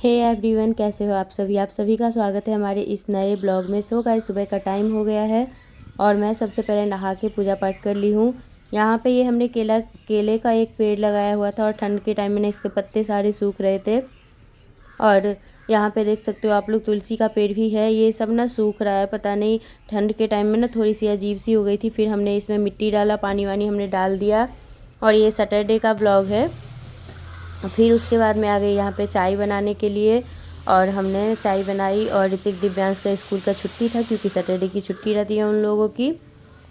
Hey everyone, कैसे हो आप सभी का स्वागत है हमारे इस नए ब्लॉग में। सो गाइस, सुबह का टाइम हो गया है और मैं सबसे पहले नहा के पूजा पाठ कर ली हूँ। यहाँ पे ये हमने केले का एक पेड़ लगाया हुआ था और ठंड के टाइम में इसके पत्ते सारे सूख रहे थे। और यहाँ पे देख सकते हो आप लोग, तुलसी का पेड़ भी है। ये सब ना सूख रहा है, पता नहीं ठंड के टाइम में ना थोड़ी सी अजीब सी हो गई थी। फिर हमने इसमें मिट्टी डाला, पानी वानी हमने डाल दिया। और ये सैटरडे का ब्लॉग है। फिर उसके बाद मैं आ गई यहाँ पे चाय बनाने के लिए और हमने चाय बनाई। और ऋतिक दिव्यांश का स्कूल का छुट्टी था क्योंकि सैटरडे की छुट्टी रहती है उन लोगों की,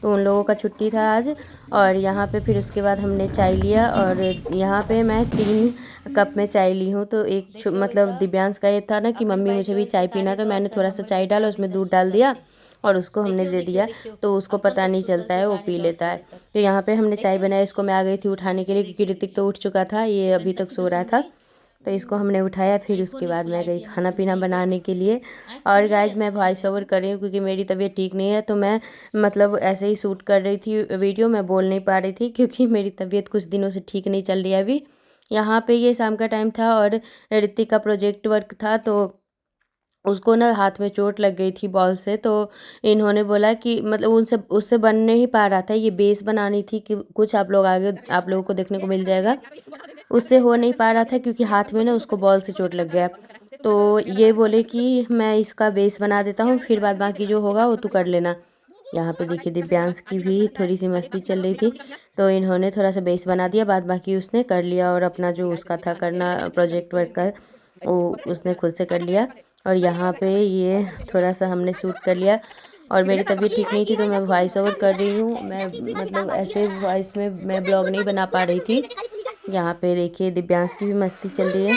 तो उन लोगों का छुट्टी था आज। और यहाँ पे फिर उसके बाद हमने चाय लिया और यहाँ पे मैं 3 कप में चाय ली हूँ। तो एक मतलब दिव्यांश का ये था ना कि मम्मी मुझे भी चाय पीना, तो मैंने थोड़ा सा चाय डाला, उसमें दूध डाल दिया और उसको हमने दे दिया। तो उसको पता नहीं चलता है, वो पी लेता है। तो यहाँ पे हमने चाय बनाई, इसको मैं आ गई थी उठाने के लिए क्योंकि ऋतिक तो उठ चुका था, ये अभी तक सो रहा था। तो इसको हमने उठाया। फिर उसके बाद मैं गई खाना पीना बनाने के लिए। और गाइज, मैं वॉइस ओवर कर रही हूँ क्योंकि मेरी तबीयत ठीक नहीं है, तो मैं मतलब ऐसे ही शूट कर रही थी वीडियो, मैं बोल नहीं पा रही थी क्योंकि मेरी तबीयत कुछ दिनों से ठीक नहीं चल रही है अभी। यहाँ पे ये शाम का टाइम था और ऋतिक का प्रोजेक्ट वर्क था, तो उसको ना हाथ में चोट लग गई थी बॉल से। तो इन्होंने बोला कि मतलब उनसे उससे बन नहीं पा रहा था, ये बेस बनानी थी कि कुछ आप लोगों को देखने को मिल जाएगा। उससे हो नहीं पा रहा था क्योंकि हाथ में ना उसको बॉल से चोट लग गया। तो ये बोले कि मैं इसका बेस बना देता हूँ, फिर बाद बाकी जो होगा वो तू कर लेना। यहाँ पे देखिए दिव्यांश की भी थोड़ी सी मस्ती चल रही थी, तो इन्होंने थोड़ा सा बेस बना दिया, बाद बाकी उसने कर लिया। और अपना जो उसका था करना प्रोजेक्ट वर्क का, वो उसने खुद से कर लिया। और यहाँ पे ये थोड़ा सा हमने शूट कर लिया। और मेरी तबीयत ठीक नहीं थी तो मैं वॉइस ओवर कर रही हूँ। मैं मतलब ऐसे वॉइस में मैं ब्लॉग नहीं बना पा रही थी। यहाँ पे देखिए दिव्यांश की भी मस्ती चल रही है।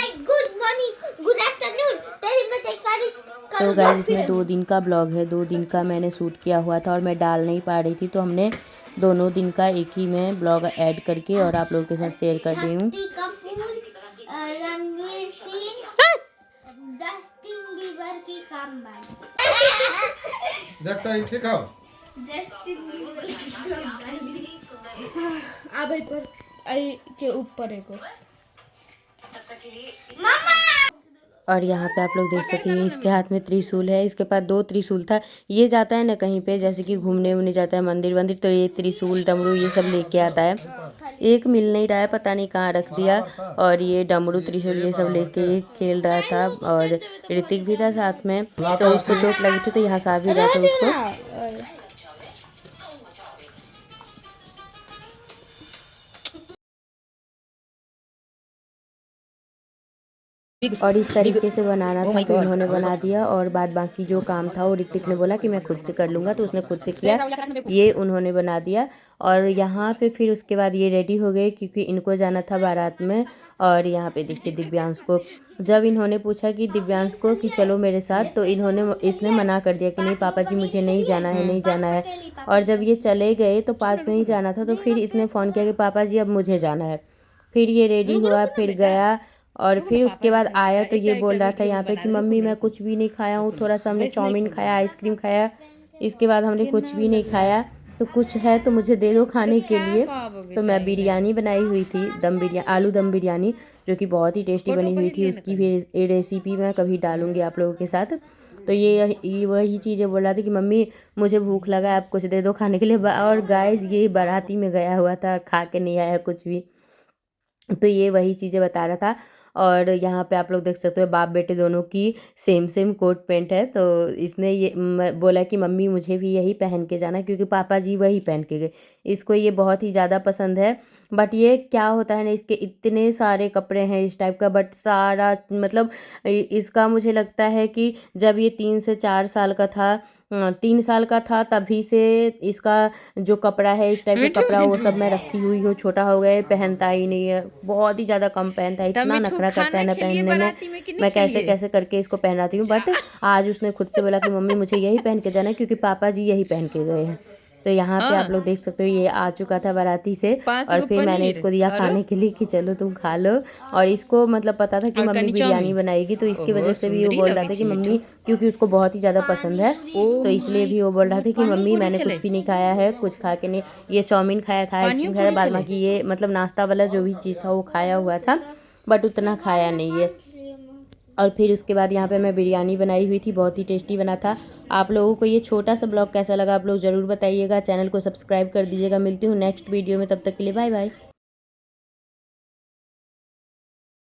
सो गाइस, इसमें 2 दिन का ब्लॉग है, 2 दिन का मैंने शूट किया हुआ था और मैं डाल नहीं पा रही थी, तो हमने दोनों दिन का एक ही में ब्लॉग ऐड करके और आप लोगों के साथ शेयर कर रही हूँ। के ऊपर है को और यहाँ पे आप लोग देख सकते हैं इसके हाथ में त्रिशूल है, इसके पास 2 त्रिशूल था। ये जाता है ना कहीं पे, जैसे कि घूमने वूमने जाता है मंदिर वंदिर, तो ये त्रिशूल डमरू ये सब लेके आता है। एक मिल नहीं रहा है, पता नहीं कहाँ रख दिया। और ये डमरू त्रिशूल ये सब लेके ये खेल रहा था। और ऋतिक भी था साथ में, तो उसको चोट लगी थी तो यहाँ से आ भी रहा था उसको। और इस तरीके से बनाना था तो इन्होंने बना दिया। और बाद बाकी जो काम था वो ऋतिक ने बोला कि मैं खुद से कर लूँगा, तो उसने खुद से किया, ये उन्होंने बना दिया। और यहाँ पे फिर उसके बाद ये रेडी हो गए क्योंकि इनको जाना था बारात में। और यहाँ पे देखिए दिव्यांश को, जब इन्होंने पूछा कि दिव्यांश को कि चलो मेरे साथ, तो इसने मना कर दिया कि नहीं पापा जी मुझे नहीं जाना है, नहीं जाना है। और जब ये चले गए तो पास में ही जाना था, तो फिर इसने फ़ोन किया कि पापा जी अब मुझे जाना है। फिर ये रेडी हुआ, फिर गया। और फिर उसके बाद आया तो ये बोल रहा था यहाँ पे कि मम्मी मैं कुछ भी नहीं खाया हूँ, थोड़ा सा हमने चाउमीन खाया, आइसक्रीम खाया, इसके बाद हमने कुछ भी नहीं खाया, तो कुछ है तो मुझे दे दो खाने के लिए। तो मैं बिरयानी बनाई हुई थी, आलू दम बिरयानी, जो कि बहुत ही टेस्टी बनी हुई थी। उसकी भी रेसिपी मैं कभी डालूंगी आप लोगों के साथ। तो ये वही चीज़ें बोल रहा था कि मम्मी मुझे भूख लगा है, आप कुछ दे दो खाने के लिए। और गाइस, ये बाराती में गया हुआ था और खा के नहीं आया कुछ भी, तो ये वही चीज़ें बता रहा था। और यहाँ पे आप लोग देख सकते हो बाप बेटे दोनों की सेम सेम कोट पैंट है, तो इसने ये बोला कि मम्मी मुझे भी यही पहन के जाना, क्योंकि पापा जी वही पहन के गए। इसको ये बहुत ही ज़्यादा पसंद है। बट ये क्या होता है ना, इसके इतने सारे कपड़े हैं इस टाइप का, बट सारा मतलब इसका मुझे लगता है कि जब ये 3 से 4 साल का था, 3 साल का था, तभी से इसका जो कपड़ा है इस टाइप का कपड़ा वो सब मैं रखी हुई हूँ। छोटा हो गया, पहनता ही नहीं है, बहुत ही ज़्यादा कम पहनता है, इतना नखरा करता है ना पहनने में। मैं कैसे कैसे करके इसको पहनाती हूँ, बट आज उसने खुद से बोला कि मम्मी मुझे यही पहन के जाना है क्योंकि पापा जी यही पहन के गए हैं। तो यहाँ पे आप लोग देख सकते हो ये आ चुका था बाराती से, और फिर मैंने इसको दिया खाने के लिए कि चलो तुम खा लो। और इसको मतलब पता था कि मम्मी बिरयानी बनाएगी, तो इसकी वजह से भी वो बोल रहा था कि मम्मी, क्योंकि उसको बहुत ही ज़्यादा पसंद है, तो इसलिए भी वो बोल रहा था कि मम्मी मैंने कुछ भी नहीं खाया है, कुछ खा के नहीं, ये चाउमीन खाया था, आइसक्रीम खाया, बाद बाकी ये मतलब नाश्ता वाला जो भी चीज़ था वो खाया हुआ था, बट उतना खाया नहीं है। और फिर उसके बाद यहाँ पे मैं बिरयानी बनाई हुई थी, बहुत ही टेस्टी बना था। आप लोगों को ये छोटा सा ब्लॉग कैसा लगा आप लोग ज़रूर बताइएगा। चैनल को सब्सक्राइब कर दीजिएगा। मिलती हूँ नेक्स्ट वीडियो में, तब तक के लिए बाय बाय।